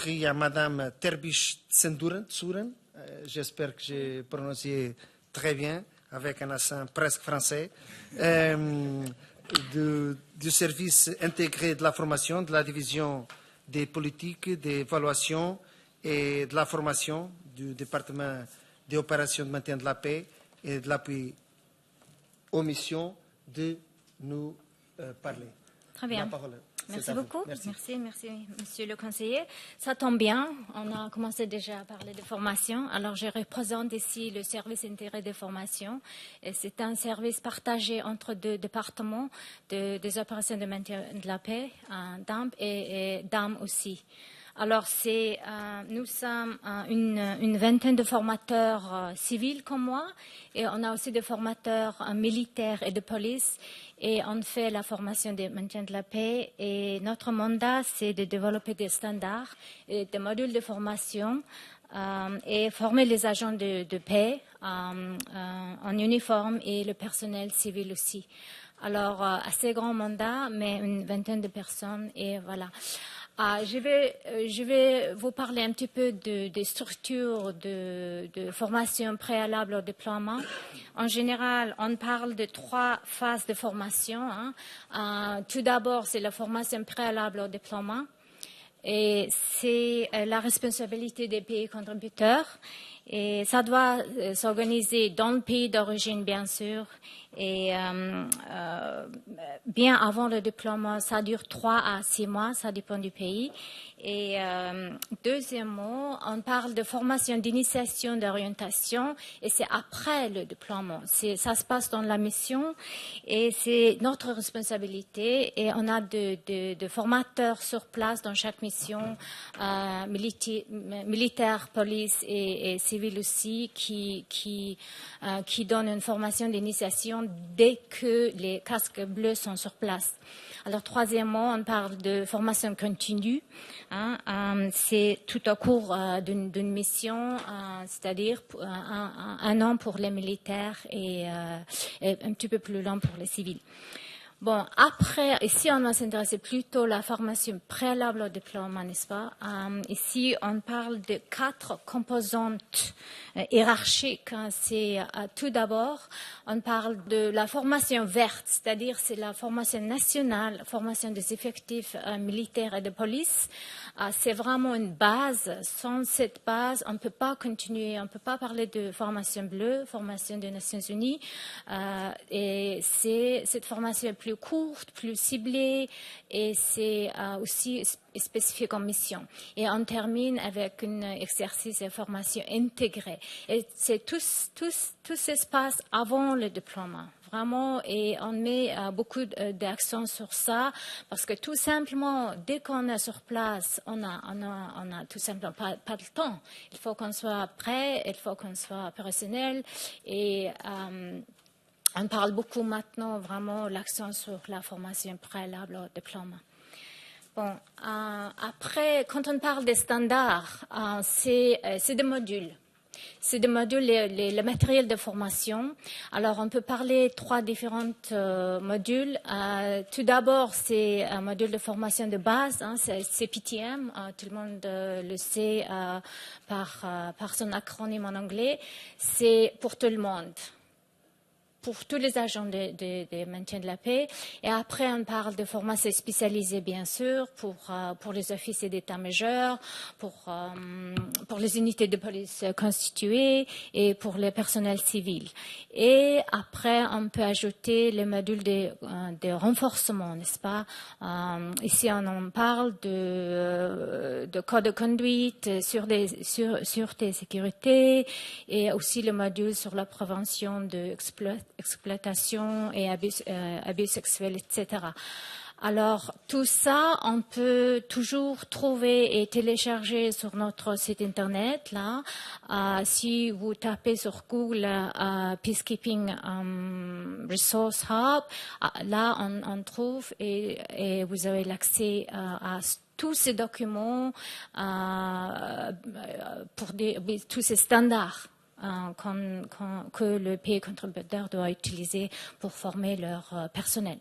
compris à Madame Terbish Tsouran. J'espère que j'ai prononcé très bien, avec un accent presque français, du service intégré de la formation, de la division des politiques, des évaluations et de la formation du département des opérations de maintien de la paix et de l'appui aux missions de nous parler. Très bien. La parole, merci beaucoup. Merci, Monsieur le conseiller. Ça tombe bien. On a commencé déjà à parler de formation. Alors, je représente ici le service intégré de formation. C'est un service partagé entre deux départements des opérations de maintien de la paix, DAMP et DAM aussi. Alors, nous sommes une vingtaine de formateurs civils comme moi, et on a aussi des formateurs militaires et de police, et on fait la formation de maintien de la paix. Et notre mandat, c'est de développer des standards et des modules de formation et former les agents de paix en uniforme et le personnel civil aussi. Alors, assez grand mandat, mais une vingtaine de personnes, et voilà. Je vais vous parler un petit peu des structures de formation préalable au déploiement. En général, on parle de 3 phases de formation. Tout d'abord, c'est la formation préalable au déploiement. Et c'est la responsabilité des pays contributeurs. Et ça doit s'organiser dans le pays d'origine, bien sûr. Et bien avant le déploiement, ça dure 3 à 6 mois, ça dépend du pays. Et deuxièmement, on parle de formation d'initiation, d'orientation, et c'est après le déploiement. Ça se passe dans la mission, et c'est notre responsabilité. Et on a de formateurs sur place dans chaque mission, militaire, police et civil aussi, qui donnent une formation d'initiation dès que les casques bleus sont sur place. Alors, troisièmement, on parle de formation continue. C'est tout au cours d'une mission, c'est-à-dire un an pour les militaires et un petit peu plus long pour les civils. Bon, après, ici, on va s'intéresser plutôt à la formation préalable au déploiement, n'est-ce pas? Ici, on parle de 4 composantes hiérarchiques. C'est tout d'abord, on parle de la formation verte, c'est-à-dire c'est la formation nationale, formation des effectifs militaires et de police. C'est vraiment une base. Sans cette base, on ne peut pas continuer, on ne peut pas parler de formation bleue, formation des Nations Unies. Et c'est cette formation plus courte, plus ciblée, et c'est aussi spécifique en mission. Et on termine avec un exercice de formation intégrée. Et c'est tout ça se passe avant le déploiement, vraiment, et on met beaucoup d'accent sur ça, parce que tout simplement, dès qu'on est sur place, on a tout simplement pas le temps. Il faut qu'on soit prêt, il faut qu'on soit opérationnel, et on parle beaucoup maintenant, vraiment, l'accent sur la formation préalable au déploiement. Bon, après, quand on parle des standards, c'est des modules. C'est des modules, le matériel de formation. Alors, on peut parler 3 différents modules. Tout d'abord, c'est un module de formation de base, c'est PTM. Tout le monde le sait par son acronyme en anglais. C'est pour tout le monde, pour tous les agents de maintien de la paix. Et après, on parle de formation spécialisée, bien sûr, pour les officiers d'état-major, pour les unités de police constituées et pour les personnels civils. Et après, on peut ajouter les modules de renforcement, n'est-ce pas? Ici, on en parle de code de conduite, sûreté et sécurité, et aussi le module sur la prévention de exploitation et abus sexuels, etc. Alors, tout ça, on peut toujours trouver et télécharger sur notre site Internet. Là, si vous tapez sur Google Peacekeeping Resource Hub, là, on trouve et vous avez l'accès à tous ces documents, pour tous ces standards que le pays contributeur doit utiliser pour former leur personnel.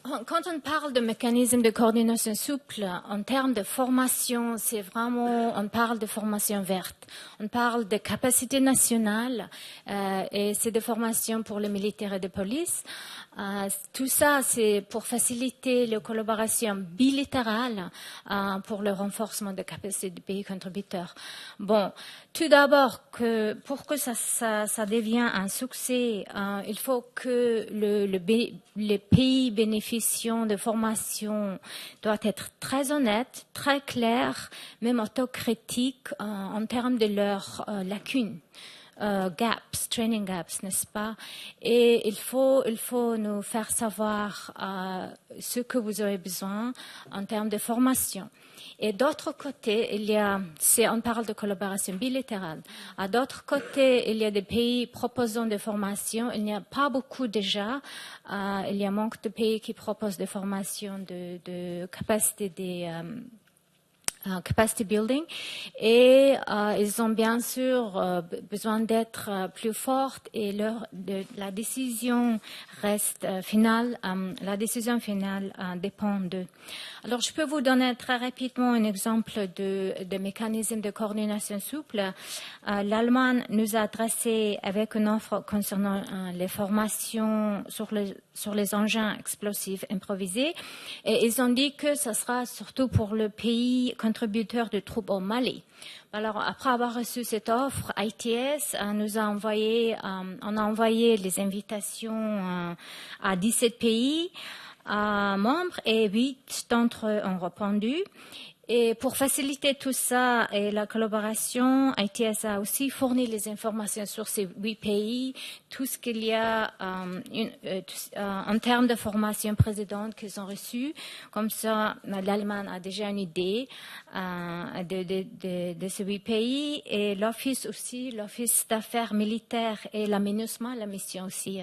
Quand on parle de mécanisme de coordination souple, en termes de formation, c'est vraiment, on parle de formation verte. On parle de capacité nationale et c'est des formations pour les militaires et les polices. Tout ça, c'est pour faciliter la collaboration bilatérale pour le renforcement des capacités des pays contributeurs. Bon, tout d'abord, pour que ça devienne un succès, il faut que les pays bénéficiant de formation doivent être très honnêtes, très clairs, même autocritiques en termes de leurs lacunes. Gaps, training gaps, n'est-ce pas? Et il faut nous faire savoir ce que vous avez besoin en termes de formation. Et d'autre côté, on parle de collaboration bilatérale. À d'autre côté, il y a des pays proposant des formations. Il n'y a pas beaucoup déjà. Il y a manque de pays qui proposent des formations de capacité des capacity building et ils ont bien sûr besoin d'être plus fortes et la décision reste finale. La décision finale dépend d'eux. Alors je peux vous donner très rapidement un exemple de mécanisme de coordination souple. L'Allemagne nous a adressé avec une offre concernant les formations sur les engins explosifs improvisés et ils ont dit que ce sera surtout pour le pays contributeur de troupes au Mali. Alors, après avoir reçu cette offre, ITS on a envoyé les invitations à 17 pays membres et 8 d'entre eux ont répondu. Et pour faciliter tout ça et la collaboration, ITS a aussi fourni les informations sur ces 8 pays, tout ce qu'il y a en termes de formation précédente qu'ils ont reçue. Comme ça, l'Allemagne a déjà une idée de ces 8 pays. Et l'Office aussi, l'Office d'affaires militaires et la MINUSMA, la mission aussi,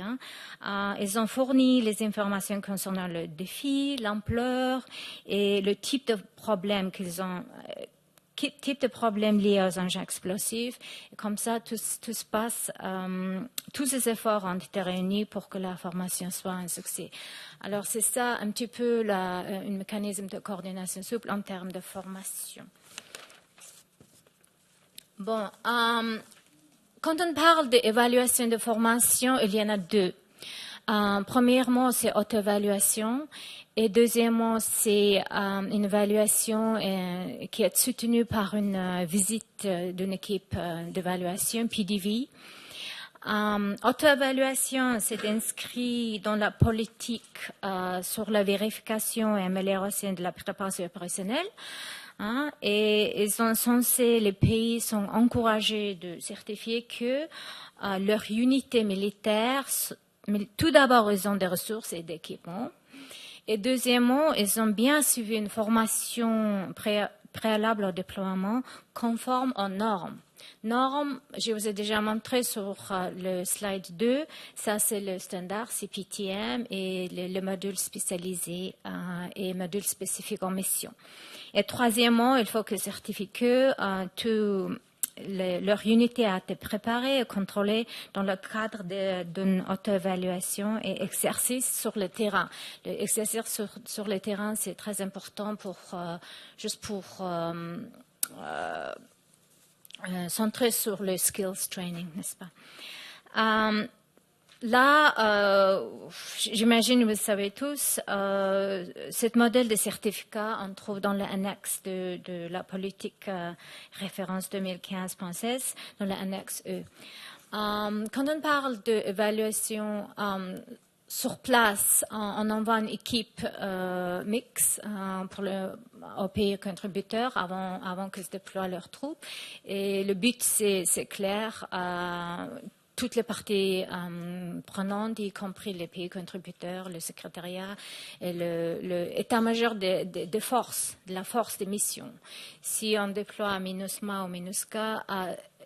ils ont fourni les informations concernant le défi, l'ampleur et le type de problème qu'ils ont, type de problème liés aux engins explosifs. Et comme ça, tout se passe, tous ces efforts ont été réunis pour que la formation soit un succès. Alors, c'est ça un petit peu un mécanisme de coordination souple en termes de formation. Bon, quand on parle d'évaluation de formation, il y en a deux. Premièrement, c'est auto-évaluation. Et deuxièmement, c'est une évaluation qui est soutenue par une visite d'une équipe d'évaluation, PDV. Auto-évaluation, c'est inscrit dans la politique sur la vérification et amélioration de la préparation opérationnelle. Et ils sont censés, les pays sont encouragés de certifier que leur unité militaire, tout d'abord, ils ont des ressources et des équipements. Et deuxièmement, ils ont bien suivi une formation préalable au déploiement conforme aux normes. Normes, je vous ai déjà montré sur le slide 2, ça c'est le standard CPTM et le module spécialisé et module spécifique en mission. Et troisièmement, il faut que certifie que leur unité a été préparée et contrôlée dans le cadre d'une auto-évaluation et exercice sur le terrain. L'exercice sur le terrain, c'est très important juste pour centrer sur le skills training, n'est-ce pas? Là, j'imagine, vous le savez tous, ce modèle de certificat, on trouve dans l'annexe de la politique référence 2015.16, dans l'annexe E. Quand on parle d'évaluation sur place, on envoie une équipe mixte aux pays contributeurs avant qu'ils déploient leurs troupes. Et le but, c'est clair. Toutes les parties prenantes, y compris les pays contributeurs, le secrétariat et l'état-major de la force des missions. Si on déploie MINUSMA ou MINUSCA,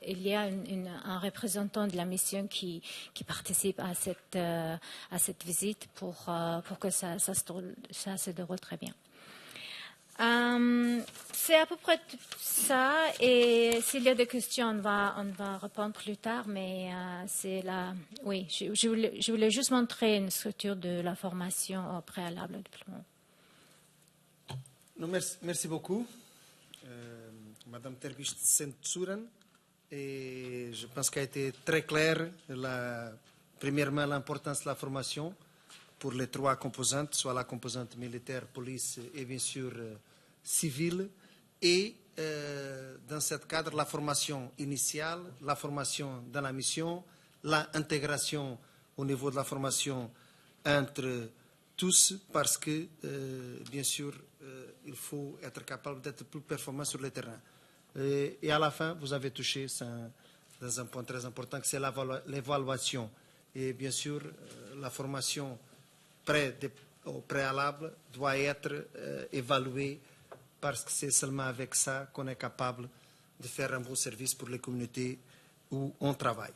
il y a un représentant de la mission qui participe à cette visite pour que ça se déroule très bien. C'est à peu près tout ça. Et s'il y a des questions, on va répondre plus tard. Mais c'est là. Oui, je voulais juste montrer une structure de la formation au préalable au diplôme. Non, merci beaucoup, Madame Terbicht Sentsuran. Et je pense qu'a été très clair, premièrement, l'importance de la formation pour les trois composantes, soit la composante militaire, police et bien sûr civile. Et dans ce cadre, la formation initiale, la formation dans la mission, l'intégration au niveau de la formation entre tous, parce que, bien sûr, il faut être capable d'être plus performant sur le terrain. Et à la fin, vous avez touché dans un point très important, que c'est l'évaluation. Et bien sûr, la formation au préalable doit être évaluée, parce que c'est seulement avec ça qu'on est capable de faire un bon service pour les communautés où on travaille.